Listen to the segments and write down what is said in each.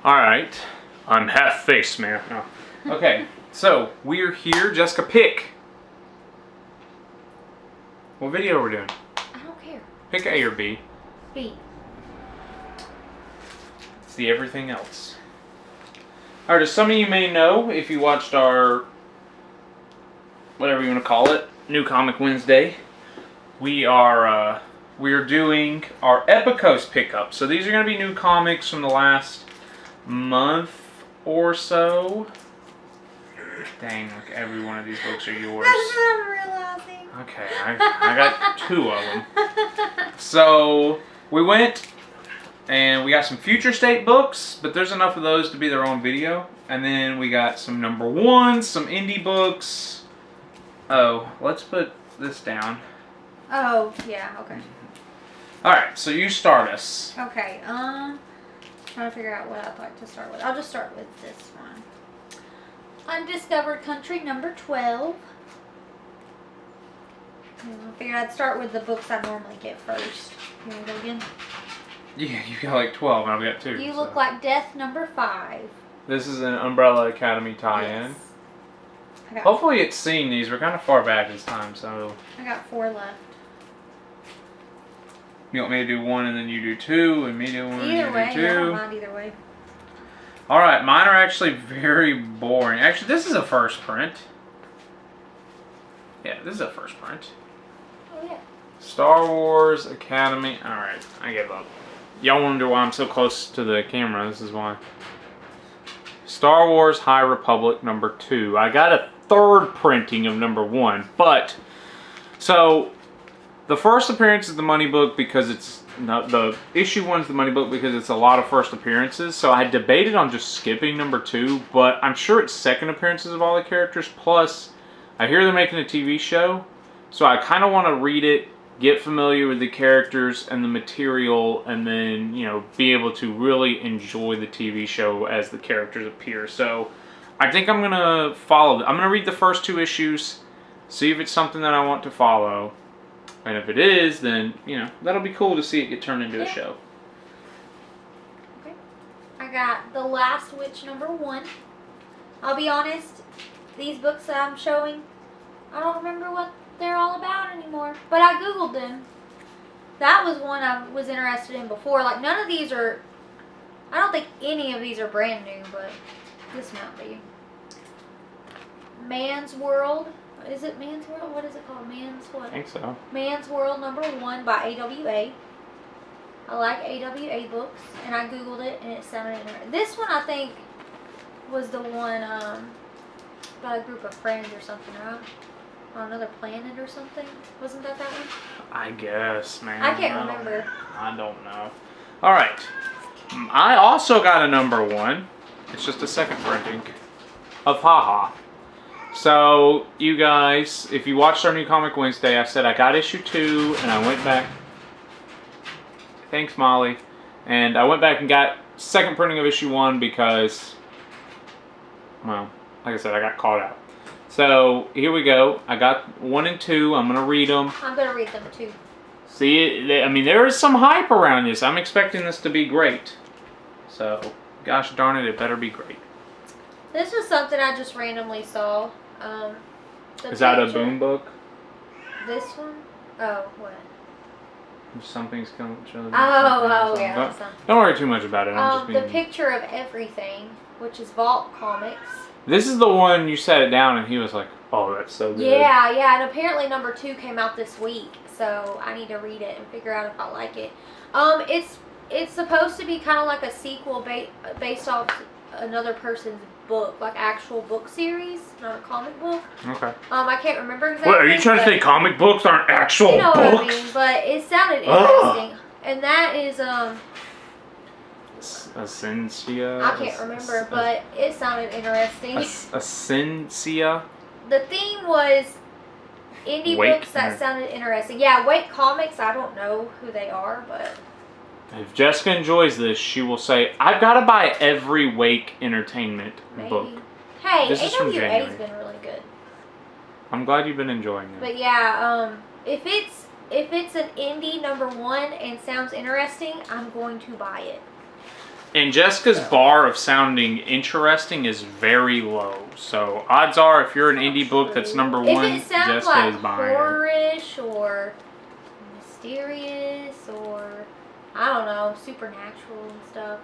Alright. I'm half face, man. Oh. Okay, so we're here. Jessica, pick. What video are we doing? I don't care. Pick A or B. B. It's the everything else. Alright, as some of you may know, if you watched our, whatever you want to call it, New Comic Wednesday, we're doing our Epikos pickup. So these are going to be new comics from the last month or so. Dang, look, every one of these books are yours. That's what I'm realizing. Okay, I got two of them. So we went and we got some Future State books, but there's enough of those to be their own video. And then we got some number ones, some indie books. Oh, let's put this down. Oh, yeah, okay. Alright, so you start us. Okay, trying to figure out what I'd like to start with. I'll just start with this one. Undiscovered Country number 12. I figured I'd start with the books I normally get first. You want to go again? Yeah, you got like 12 and I've got 2. You Look Like Death number 5. This is an Umbrella Academy tie-in. Yes. Hopefully it's seen these. We're kind of far back this time, so... I got 4 left. You want me to do 1 and then you do 2 and me do 1 and you Either way, do 2? I don't mind either way. Alright, mine are actually very boring. Actually, this is a first print. Yeah, this is a first print. Oh, yeah. Star Wars Academy. Alright, I give up. Y'all wonder why I'm so close to the camera. This is why. Star Wars High Republic number 2. I got a third printing of number 1, but... So, the first appearance is the money book because it's... No, the issue 1 is the money book because it's a lot of first appearances. So I debated on just skipping number 2, but I'm sure it's second appearances of all the characters. Plus, I hear they're making a TV show, so I kind of want to read it, get familiar with the characters and the material, and then, you know, be able to really enjoy the TV show as the characters appear. So I think I'm going to follow. I'm going to read the first 2 issues, see if it's something that I want to follow. And if it is, then, you know, that'll be cool to see it get turned into a show. Okay. I got The Last Witch number 1. I'll be honest, these books that I'm showing, I don't remember what they're all about anymore. But I Googled them. That was one I was interested in before. Like, none of these are, I don't think any of these are brand new, but this might be. Man's World. Is it Man's World? What is it called? Man's what? I think so. Man's World number 1 by AWA. I like AWA books, and I Googled it, and it sounded interesting. This one, I think, was the one by a group of friends or something, right? On another planet or something. Wasn't that one? I guess, man. I can't remember. I don't know. Alright. I also got a number 1. It's just a second printing of Haha. So, you guys, if you watched our New Comic Wednesday, I said I got issue 2, and I went back. Thanks, Molly. And I went back and got second printing of issue 1 because, well, like I said, I got caught out. So, here we go. I got 1 and 2. I'm going to read them. I'm going to read them too. See, I mean, there is some hype around this. I'm expecting this to be great. So, gosh darn it, it better be great. This was something I just randomly saw. Is that a Boom book? This one? Oh, what? Something's coming. Oh, yeah. Don't worry too much about it. I'm just being... The Picture of Everything, which is Vault Comics. This is the one you set it down and he was like, oh, that's so good. Yeah, and apparently number 2 came out this week, so I need to read it and figure out if I like it. It's supposed to be kind of like a sequel based off another person's book, like actual book series, not a comic book. Okay. I can't remember exactly. What, are you trying to say comic books aren't actual books? You know what I mean, but it sounded interesting. And that is, Essentia? I can't remember, but it sounded interesting. Essentia? The theme was indie books that sounded interesting. Yeah, Wake Comics, I don't know who they are, but... If Jessica enjoys this, she will say, I've got to buy every Wake Entertainment book. Hey, AWA's been really good. I'm glad you've been enjoying it. But yeah, if it's an indie number 1 and sounds interesting, I'm going to buy it. And Jessica's bar of sounding interesting is very low. So odds are, if you're an indie book that's number one, if it sounds Jessica like is buying it. horror-ish or mysterious or I don't know, supernatural and stuff.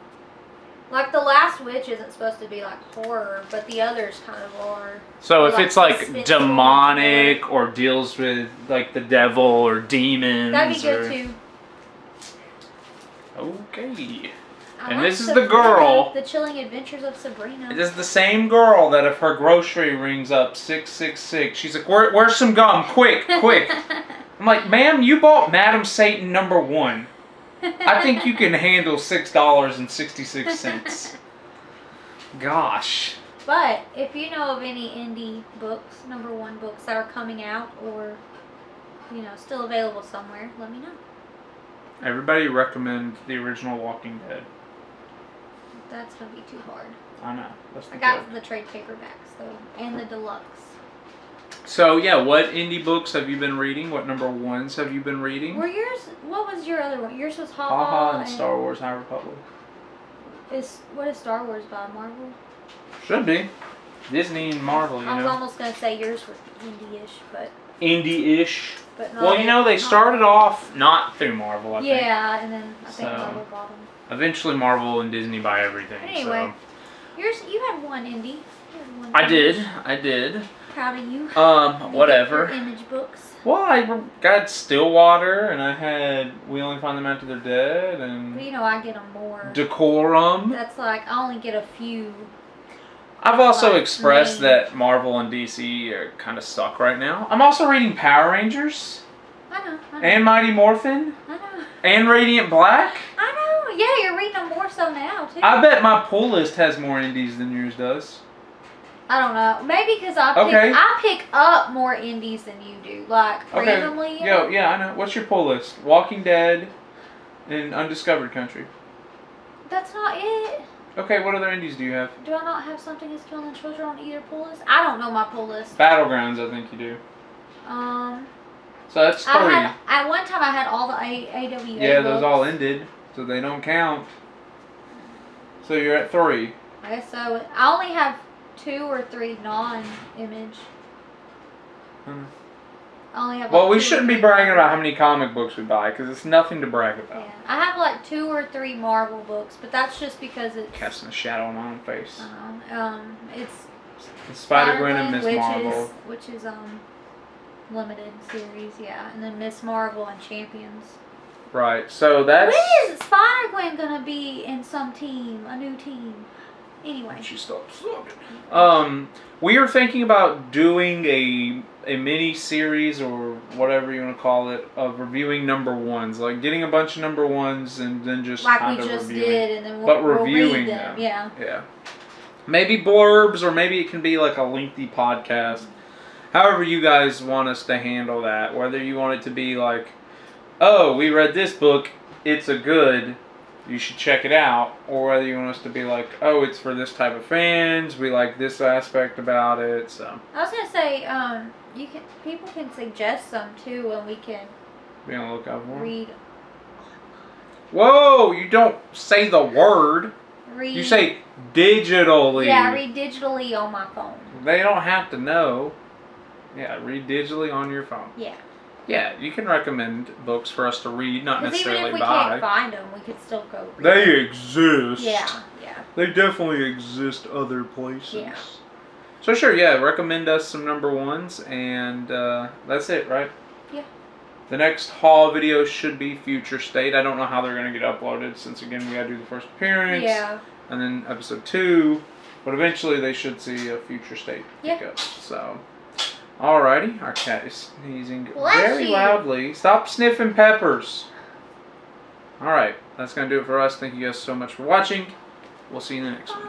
Like The Last Witch isn't supposed to be like horror, but the others kind of are. So Or if it's like suspenseful demonic or deals with like the devil or demons, that'd be good too. Okay. I And like this is the Sabrina, girl. The Chilling Adventures of Sabrina. This is the same girl that if her grocery rings up 666, she's like, "Where's some gum? Quick, quick!" I'm like, "Ma'am, you bought Madam Satan #1. I think you can handle $6.66." Gosh. But if you know of any indie books, #1 books that are coming out or still available somewhere, let me know. Everybody recommend the original Walking Dead. That's gonna be too hard. I know. That's the I got joke. the trade paperbacks though, and the deluxe. So yeah, what indie books have you been reading? What #1s have you been reading? Were yours? What was your other one? Yours was Ha Haha and Star Wars High Republic. What is Star Wars by Marvel? Should be. Disney and Marvel, you I was know. almost gonna say yours was indie-ish, but Indie-ish. not. Well, they started off not through Marvel, I think. Yeah, and then I think So, Marvel bought them. Eventually Marvel and Disney buy everything. Anyway, So. you had one indie. You had one I Image. did. Proud of you. Whatever. Your Image books. Well, I got Stillwater, and I had We Only Find Them After They're Dead, and But I get them more. Decorum. That's like, I only get a few. I've also Like, expressed main. that Marvel and DC are kind of stuck right now. I'm also reading Power Rangers, I know. and Mighty Morphin, I know. and Radiant Black. I know. Yeah, you're reading them more so now, too. I bet my pull list has more indies than yours does. I don't know. Maybe because I pick up more indies than you do. Like, randomly. Yeah, I know. What's your pull list? Walking Dead and Undiscovered Country. That's not it. Okay, what other indies do you have? Do I not have Something Is Killing Children on either pull list? I don't know my pull list. Battlegrounds, I think you do. So that's 3. At one time I had all the AWA Yeah, those books. all ended, so they don't count. So you're at 3. I guess so. I only have 2 or 3 non-image. I only have. Well, like we 2 or shouldn't be 3 bragging about how Marvel. many comic books we buy, because it's nothing to brag about. Yeah, I have like 2 or 3 Marvel books, but that's just because it's. Casting a shadow on my own face. It's Spider-Gwen and Miss Marvel. which is limited series, yeah, and then Miss Marvel and Champions. Right, so that's... When is Spider-Gwen gonna be in some team, a new team? Anyway. She stopped sucking. We are thinking about doing a mini series or whatever you want to call it of reviewing #1s, like getting a bunch of #1s and then just Like kind we of just reviewing. did, and then But we'll reviewing read them. them. Yeah. Maybe blurbs, or maybe it can be like a lengthy podcast. However you guys want us to handle that. Whether you want it to be like, oh, we read this book, it's a good, you should check it out. Or whether you want us to be like, oh, it's for this type of fans, we like this aspect about it. So I was gonna say, people can suggest some too, and we can be on the lookout for 'em. read. Whoa, you don't say the word. Read. You say digitally. Yeah, read digitally on my phone. They don't have to know. Yeah, read digitally on your phone. Yeah. Yeah, you can recommend books for us to read, not Because even necessarily if we buy. can't find them, we could still go read They them. exist. Yeah. They definitely exist other places. Yeah. So sure, yeah, recommend us some #1s, and that's it, right? Yeah. The next haul video should be Future State. I don't know how they're going to get uploaded, since again we got to do the first appearance. Yeah. And then episode 2, but eventually they should see a Future State Yeah. pickup. So, alrighty, our cat is sneezing Bless very you. loudly. Stop sniffing peppers. Alright, that's going to do it for us. Thank you guys so much for watching. We'll see you in the next one.